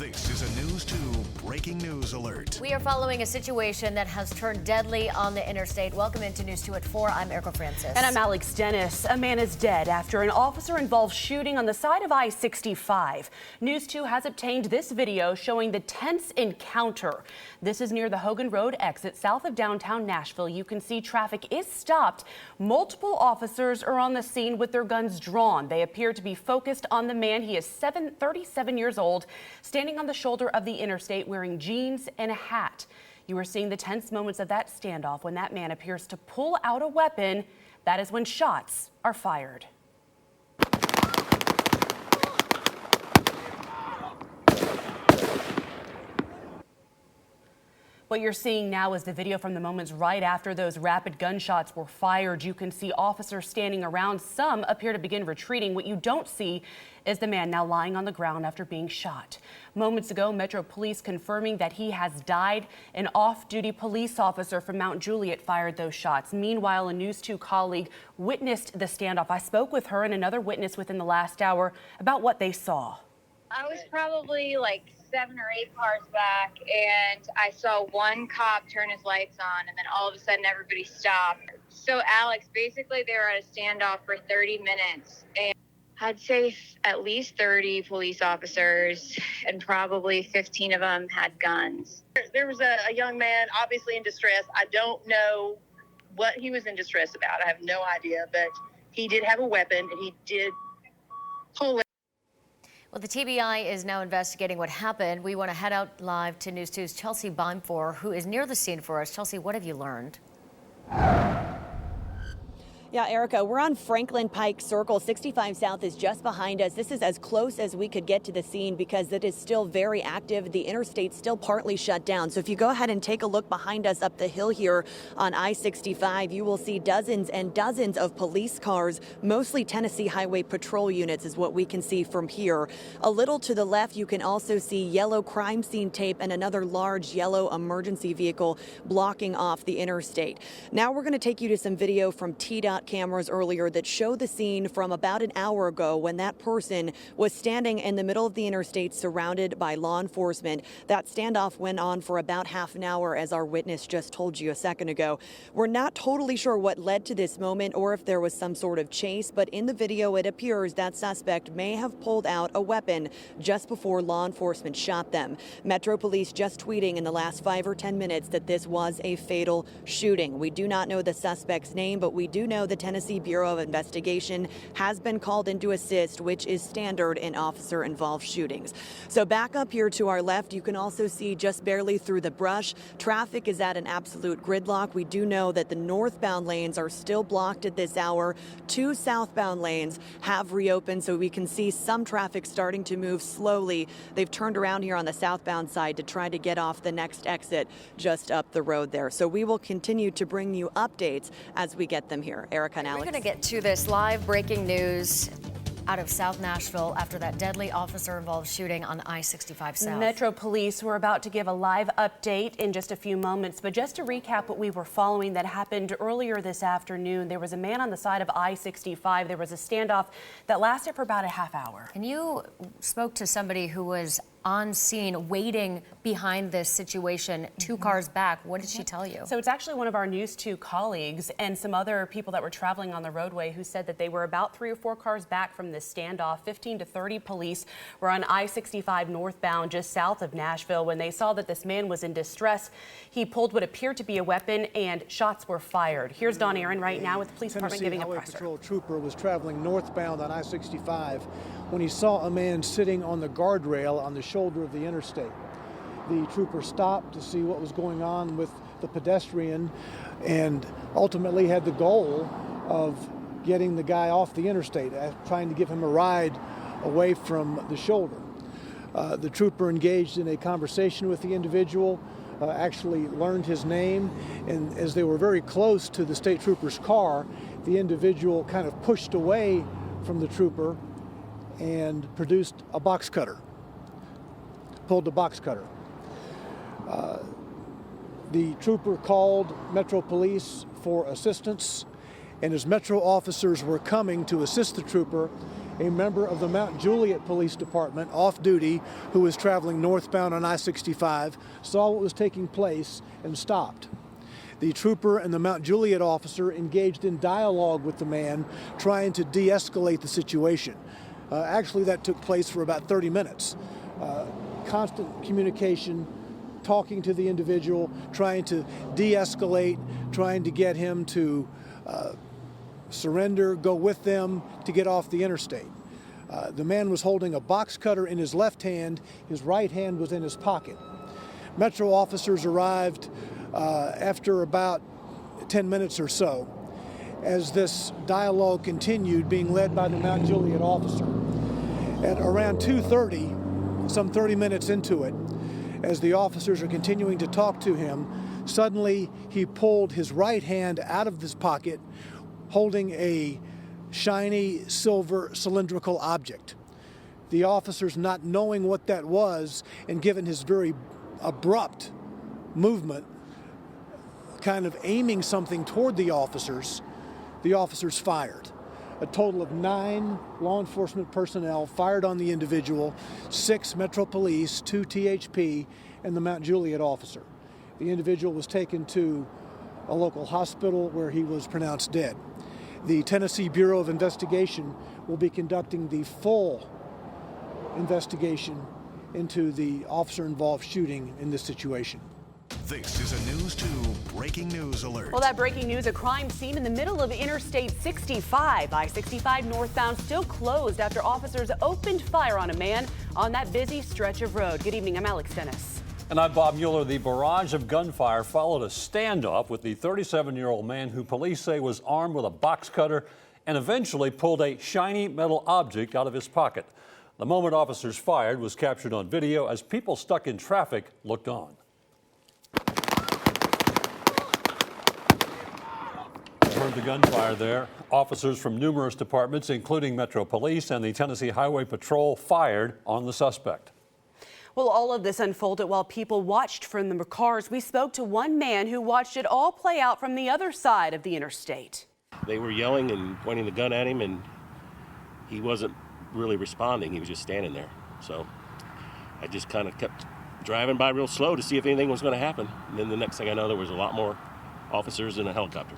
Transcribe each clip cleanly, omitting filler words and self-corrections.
This is a News 2 breaking news alert. We are following a situation that has turned deadly on the interstate. Welcome into News 2 at 4. I'm Erica Francis. And I'm Alex Dennis. A man is dead after an officer-involved shooting on the side of I-65. News 2 has obtained this video showing the tense encounter. This is near the Hogan Road exit south of downtown Nashville. You can see traffic is stopped. Multiple officers are on the scene with their guns drawn. They appear to be focused on the man. He is 37 years old, standing on the shoulder of the interstate wearing jeans and a hat. You are seeing the tense moments of that standoff when that man appears to pull out a weapon. That is when shots are fired. What you're seeing now is the video from the moments right after those rapid gunshots were fired. You can see officers standing around. Some appear to begin retreating. What you don't see is the man now lying on the ground after being shot. Moments ago, Metro Police confirming that he has died. An off-duty police officer from Mount Juliet fired those shots. Meanwhile, a News 2 colleague witnessed the standoff. I spoke with her and another witness within the last hour about what they saw. I was probably like 7 or 8 cars back, and I saw one cop turn his lights on, and then all of a sudden everybody stopped. So Alex, basically they were at a standoff for 30 minutes, and I'd say at least 30 police officers, and probably 15 of them had guns. There was a young man obviously in distress. I don't know what he was in distress about. I have no idea, but he did have a weapon, and he did pull it. Well, the TBI is now investigating what happened. We want to head out live to News 2's Chelsea Baumfor, who is near the scene for us. Chelsea, what have you learned? Yeah, Erica, we're on Franklin Pike Circle. 65 South is just behind us. This is as close as we could get to the scene because it is still very active. The interstate's still partly shut down. So if you go ahead and take a look behind us up the hill here on I-65, you will see dozens and dozens of police cars, mostly Tennessee Highway Patrol units is what we can see from here. A little to the left, you can also see yellow crime scene tape and another large yellow emergency vehicle blocking off the interstate. Now we're going to take you to some video from TDOT cameras earlier that show the scene from about an hour ago when that person was standing in the middle of the interstate surrounded by law enforcement. That standoff went on for about half an hour, as our witness just told you a second ago. We're not totally sure what led to this moment or if there was some sort of chase, but in the video it appears that suspect may have pulled out a weapon just before law enforcement shot them. Metro Police just tweeting in the last 5 or 10 minutes that this was a fatal shooting. We do not know the suspect's name, but we do know the Tennessee Bureau of Investigation has been called in to assist, which is standard in officer-involved shootings. So back up here to our left, you can also see just barely through the brush. Traffic is at an absolute gridlock. We do know that the northbound lanes are still blocked at this hour. 2 southbound lanes have reopened, so we can see some traffic starting to move slowly. They've turned around here on the southbound side to try to get off the next exit just up the road there. So we will continue to bring you updates as we get them here. Erica and Alex. We're going to get to this live breaking news out of South Nashville after that deadly officer-involved shooting on I-65 South. Metro Police were about to give a live update in just a few moments, but just to recap what we were following that happened earlier this afternoon, there was a man on the side of I-65. There was a standoff that lasted for about a half hour. And you spoke to somebody who was on scene waiting behind this situation 2 cars back. What did she tell you? So it's actually one of our News 2 colleagues and some other people that were traveling on the roadway who said that they were about 3 or 4 cars back from this standoff. 15 to 30 police were on I-65 northbound just south of Nashville when they saw that this man was in distress. He pulled what appeared to be a weapon and shots were fired. Here's Don Aaron right now with the police department giving a presser. Patrol trooper was traveling northbound on I-65 when he saw a man sitting on the guardrail on the shoulder of the interstate. The trooper stopped to see what was going on with the pedestrian and ultimately had the goal of getting the guy off the interstate, trying to give him a ride away from the shoulder. The trooper engaged in a conversation with the individual, actually learned his name, and as they were very close to the state trooper's car, the individual kind of pushed away from the trooper and produced a box cutter, pulled the box cutter. The trooper called Metro Police for assistance, and as Metro officers were coming to assist the trooper, a member of the Mount Juliet Police Department off duty who was traveling northbound on I-65 saw what was taking place and stopped. The trooper and the Mount Juliet officer engaged in dialogue with the man, trying to de-escalate the situation. Actually, that took place for about 30 minutes. Constant communication, talking to the individual, trying to de-escalate, trying to get him to surrender, go with them to get off the interstate. The man was holding a box cutter in his left hand. His right hand was in his pocket. Metro officers arrived after about 10 minutes or so as this dialogue continued, being led by the Mount Juliet officer. At around 2:30, some 30 minutes into it, as the officers are continuing to talk to him, suddenly he pulled his right hand out of his pocket, holding a shiny silver cylindrical object. The officers, not knowing what that was, and given his very abrupt movement, kind of aiming something toward the officers fired. A total of 9 law enforcement personnel fired on the individual, 6 Metro Police, 2 THP, and the Mount Juliet officer. The individual was taken to a local hospital where he was pronounced dead. The Tennessee Bureau of Investigation will be conducting the full investigation into the officer-involved shooting in this situation. This is a News 2 breaking news alert. Well, that breaking news, a crime scene in the middle of Interstate 65. I-65 northbound still closed after officers opened fire on a man on that busy stretch of road. Good evening, I'm Alex Dennis. And I'm Bob Mueller. The barrage of gunfire followed a standoff with the 37-year-old man who police say was armed with a box cutter and eventually pulled a shiny metal object out of his pocket. The moment officers fired was captured on video as people stuck in traffic looked on. Heard the gunfire there. Officers from numerous departments, including Metro Police and the Tennessee Highway Patrol, fired on the suspect. Well, all of this unfolded while people watched from the cars. We spoke to one man who watched it all play out from the other side of the interstate. They were yelling and pointing the gun at him, and he wasn't really responding. He was just standing there. So I just kind of kept driving by real slow to see if anything was going to happen. And then the next thing I know, there was a lot more officers in a helicopter.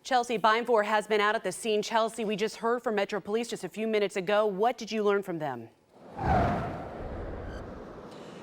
Chelsea Beinfor has been out at the scene. Chelsea, we just heard from Metro Police just a few minutes ago. What did you learn from them?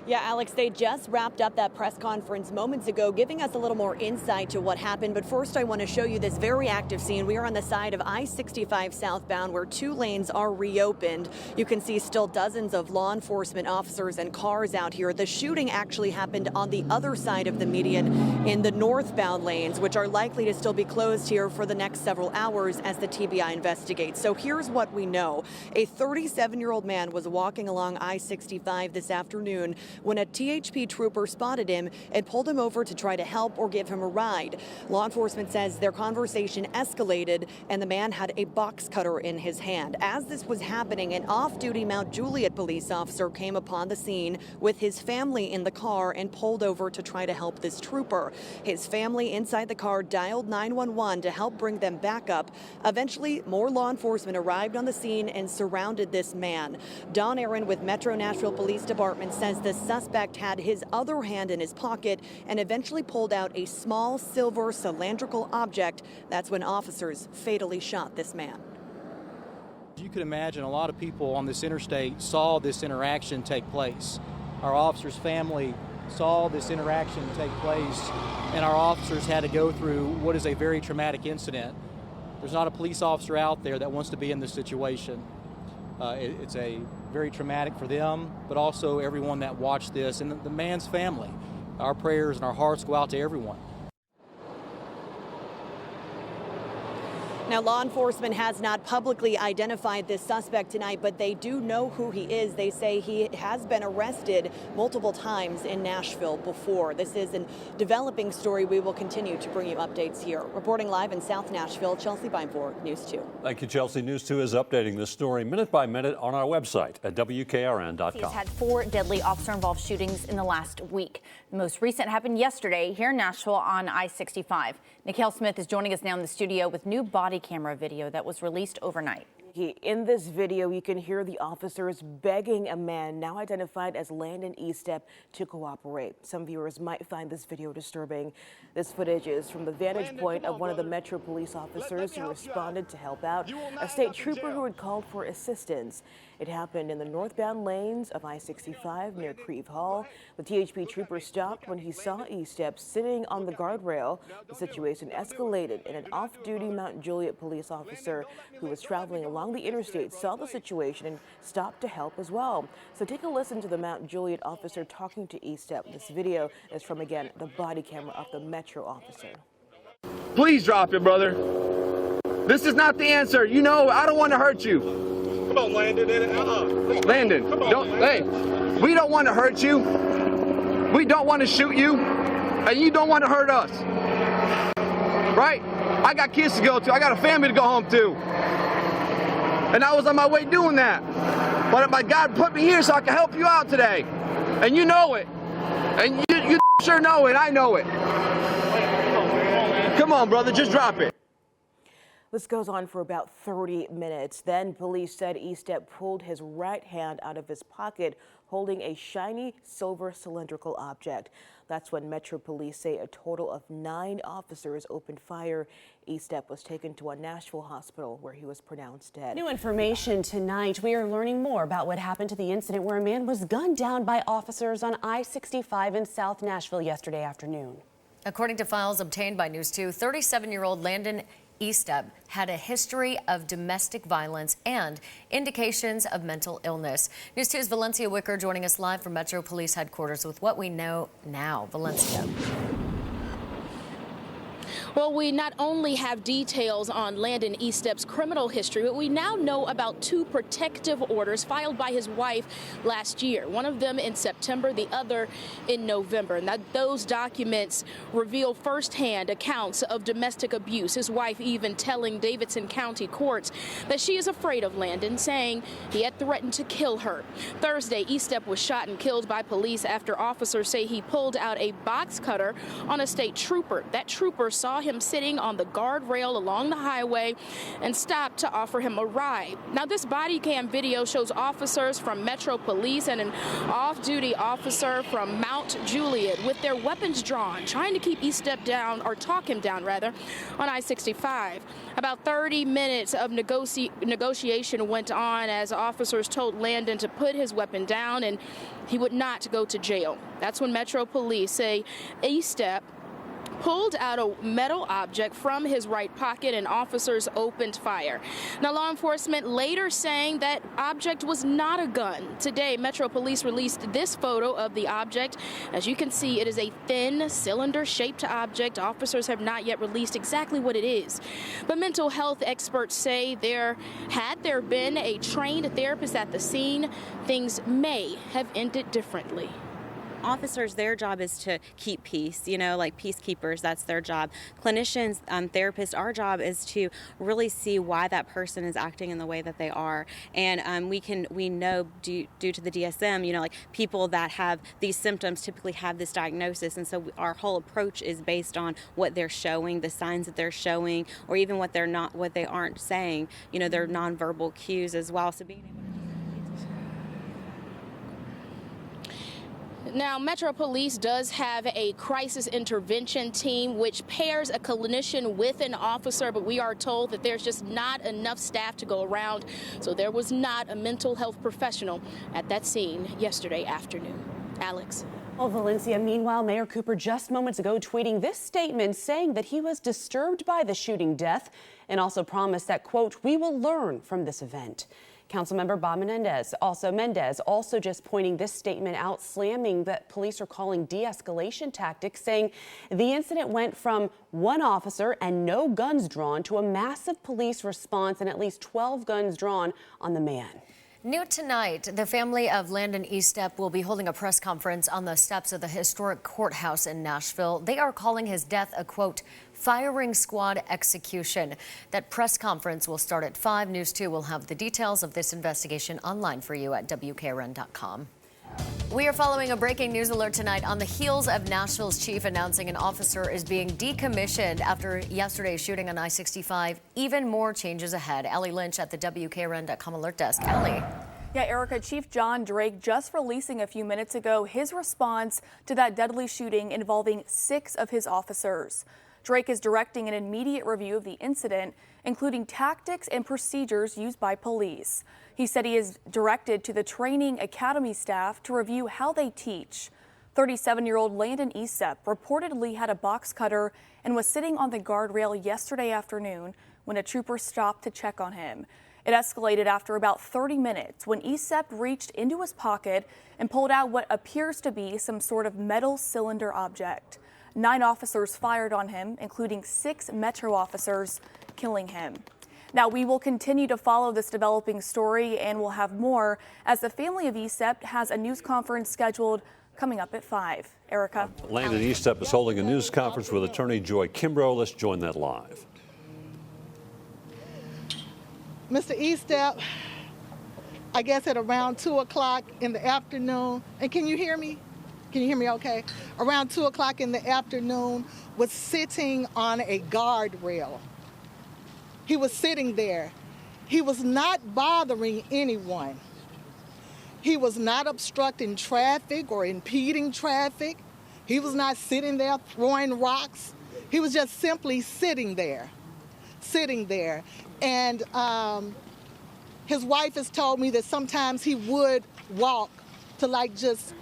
Yeah, Alex, they just wrapped up that press conference moments ago, giving us a little more insight to what happened. But first, I want to show you this very active scene. We are on the side of I-65 southbound where 2 lanes are reopened. You can see still dozens of law enforcement officers and cars out here. The shooting actually happened on the other side of the median in the northbound lanes, which are likely to still be closed here for the next several hours as the TBI investigates. So here's what we know. A 37-year-old man was walking along I-65 this afternoon when a THP trooper spotted him and pulled him over to try to help or give him a ride. Law enforcement says their conversation escalated and the man had a box cutter in his hand. As this was happening, an off-duty Mount Juliet police officer came upon the scene with his family in the car and pulled over to try to help this trooper. His family inside the car dialed 911 to help bring them back up. Eventually, more law enforcement arrived on the scene and surrounded this man. Don Aaron with Metro Nashville Police Department says the suspect had his other hand in his pocket and eventually pulled out a small silver cylindrical object. That's when officers fatally shot this man. You could imagine a lot of people on this interstate saw this interaction take place. Our officer's family saw this interaction take place, and our officers had to go through what is a very traumatic incident. There's not a police officer out there that wants to be in this situation. It's a very traumatic for them, but also everyone that watched this and the man's family. Our prayers and our hearts go out to everyone. Now, law enforcement has not publicly identified this suspect tonight, but they do know who he is. They say he has been arrested multiple times in Nashville before. This is a developing story. We will continue to bring you updates here. Reporting live in South Nashville, Chelsea Beinfor, News 2. Thank you, Chelsea. News 2 is updating this story minute by minute on our website at WKRN.com. He's had 4 deadly officer-involved shootings in the last week. The most recent happened yesterday here in Nashville on I-65. Nikhil Smith is joining us now in the studio with new body camera video that was released overnight. In this video, you can hear the officers begging a man, now identified as Landon Estep, to cooperate. Some viewers might find this video disturbing. This footage is from the vantage point of one of the Metro police officers who responded to help out a state trooper who had called for assistance. It happened in the northbound lanes of I-65 near Creve Hall. The THP trooper stopped when he saw Estep sitting on the guardrail. The situation escalated, and an off-duty Mount Juliet police officer who was traveling along the interstate saw the situation and stopped to help as well. So take a listen to the Mount Juliet officer talking to Estep. This video is from, again, the body camera of the Metro officer. Please drop it, brother. This is not the answer. You know, I don't want to hurt you. Come on, Landon. Landon, Come on, don't. Landon. Hey, we don't want to hurt you. We don't want to shoot you, and you don't want to hurt us. Right? I got kids to go to. I got a family to go home to. And I was on my way doing that. But my God put me here so I can help you out today. And you know it. And you sure know it. I know it. Come on, brother. Just drop it. This goes on for about 30 minutes. Then police said Estep pulled his right hand out of his pocket, holding a shiny silver cylindrical object. That's when Metro police say a total of 9 officers opened fire. Estep was taken to a Nashville hospital where he was pronounced dead. New information tonight. We are learning more about what happened to the incident where a man was gunned down by officers on I-65 in South Nashville yesterday afternoon. According to files obtained by News 2, 37-year-old Landon Estep had a history of domestic violence and indications of mental illness. News 2's Valencia Wicker joining us live from Metro Police Headquarters with what we know now. Valencia. Well, we not only have details on Landon Estep's criminal history, but we now know about 2 protective orders filed by his wife last year. One of them in September, the other in November. And those documents reveal firsthand accounts of domestic abuse. His wife even telling Davidson County courts that she is afraid of Landon, saying he had threatened to kill her. Thursday, Estep was shot and killed by police after officers say he pulled out a box cutter on a state trooper. That trooper saw him sitting on the guardrail along the highway and stopped to offer him a ride. Now, this body cam video shows officers from Metro Police and an off-duty officer from Mount Juliet with their weapons drawn, trying to keep Estep down, or talk him down rather, on I-65. About 30 minutes of negotiation went on as officers told Landon to put his weapon down and he would not go to jail. That's when Metro Police say Estep pulled out a metal object from his right pocket and officers opened fire. Now, law enforcement later saying that object was not a gun. Today, Metro Police released this photo of the object. As you can see, it is a thin, cylinder-shaped object. Officers have not yet released exactly what it is. But mental health experts say had there been a trained therapist at the scene, things may have ended differently. Officers, their job is to keep peace, like peacekeepers, that's their job. Clinicians, therapists, our job is to really see why that person is acting in the way that they are. And we know due to the DSM, like people that have these symptoms typically have this diagnosis. And so our whole approach is based on what they're showing, the signs that they're showing, or even what they aren't saying, their nonverbal cues as well. So being able to Now, Metro Police does have a crisis intervention team which pairs a clinician with an officer, but we are told that there's just not enough staff to go around, so there was not a mental health professional at that scene yesterday afternoon. Alex. Well, Valencia, meanwhile, Mayor Cooper just moments ago tweeting this statement saying that he was disturbed by the shooting death and also promised that, quote, we will learn from this event. Councilmember Bob Menendez also just pointing this statement out, slamming that police are calling de-escalation tactics, saying the incident went from 1 officer and no guns drawn to a massive police response and at least 12 guns drawn on the man. New tonight, the family of Landon Estep will be holding a press conference on the steps of the historic courthouse in Nashville. They are calling his death a, quote, firing squad execution. That press conference will start at 5. News 2 will have the details of this investigation online for you at WKRN.com. We are following a breaking news alert tonight on the heels of Nashville's chief announcing an officer is being decommissioned after yesterday's shooting on I-65. Even more changes ahead. Allie Lynch at the WKRN.com alert desk. Allie. Yeah, Erica, Chief John Drake just releasing a few minutes ago his response to that deadly shooting involving 6 of his officers. Drake is directing an immediate review of the incident, including tactics and procedures used by police. He said he is directed to the training academy staff to review how they teach. 37-year-old Landon Estep reportedly had a box cutter and was sitting on the guardrail yesterday afternoon when a trooper stopped to check on him. It escalated after about 30 minutes when Estep reached into his pocket and pulled out what appears to be some sort of metal cylinder object. 9 officers fired on him, including 6 Metro officers, killing him. Now, we will continue to follow this developing story, and we'll have more as the family of Estep has a news conference scheduled coming up at 5. Erica. Landon Estep is holding a news conference with attorney Joy Kimbrough. Let's join that live. Mr. Estep, I guess at around 2 o'clock in the afternoon, and can you hear me? Can you hear me okay? Around 2 o'clock in the afternoon, was sitting on a guardrail. He was sitting there. He was not bothering anyone. He was not obstructing traffic or impeding traffic. He was not sitting there throwing rocks. He was just simply sitting there. And his wife has told me that sometimes he would walk to just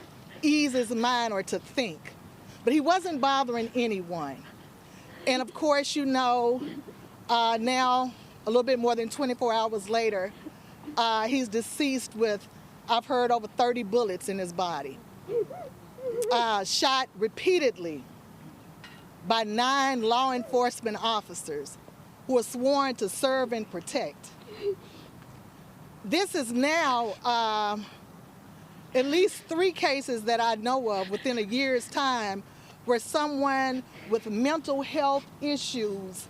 ease his mind or to think. But he wasn't bothering anyone. And of course, now, a little bit more than 24 hours later, he's deceased with, I've heard, over 30 bullets in his body. Shot repeatedly by 9 law enforcement officers who are sworn to serve and protect. This is now at least 3 cases that I know of within a year's time where someone with mental health issues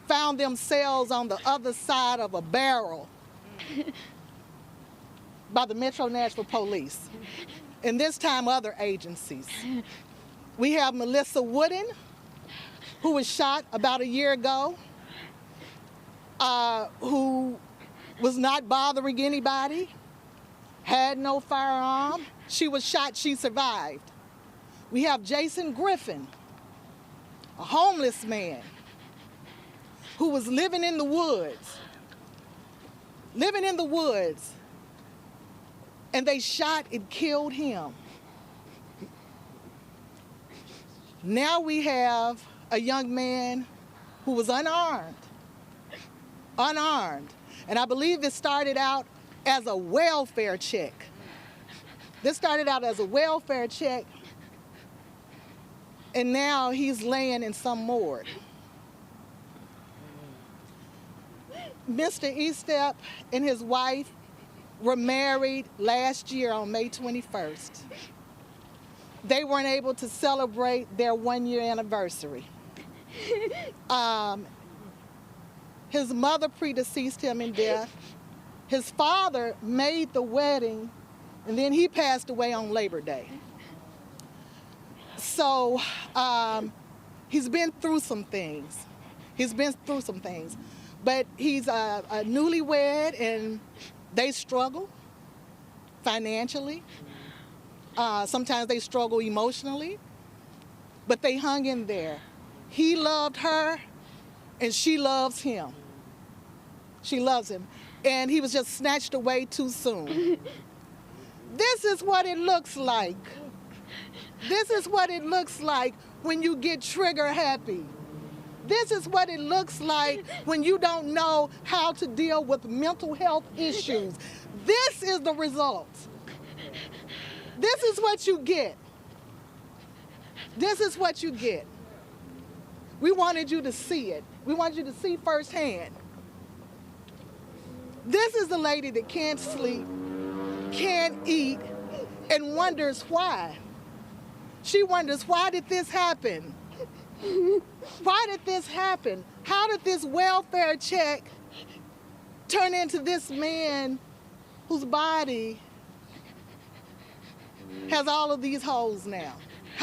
found themselves on the other side of a barrel by the Metro Nashville Police, and this time other agencies. We have Melissa Wooden, who was shot about a year ago, who was not bothering anybody, had no firearm. She was shot, she survived. We have Jason Griffin, a homeless man who was living in the woods, and they shot and killed him. Now we have a young man who was unarmed. And I believe this started out as a welfare check. And now he's laying in some morgue. Mr. Estep and his wife were married last year on May 21st. They weren't able to celebrate their 1-year anniversary. His mother predeceased him in death. His father made the wedding, and then he passed away on Labor Day. So he's been through some things. But he's a newlywed, and they struggle financially. Sometimes they struggle emotionally, but they hung in there. He loved her, and she loves him. And he was just snatched away too soon. This is what it looks like. When you get trigger happy. This is what it looks like when you don't know how to deal with mental health issues. This is the result. This is what you get. We wanted you to see it. We wanted you to see firsthand. This is the lady that can't sleep, can't eat, and wonders why. She wonders, why did this happen? Why did this happen? How did this welfare check turn into this man whose body has all of these holes now.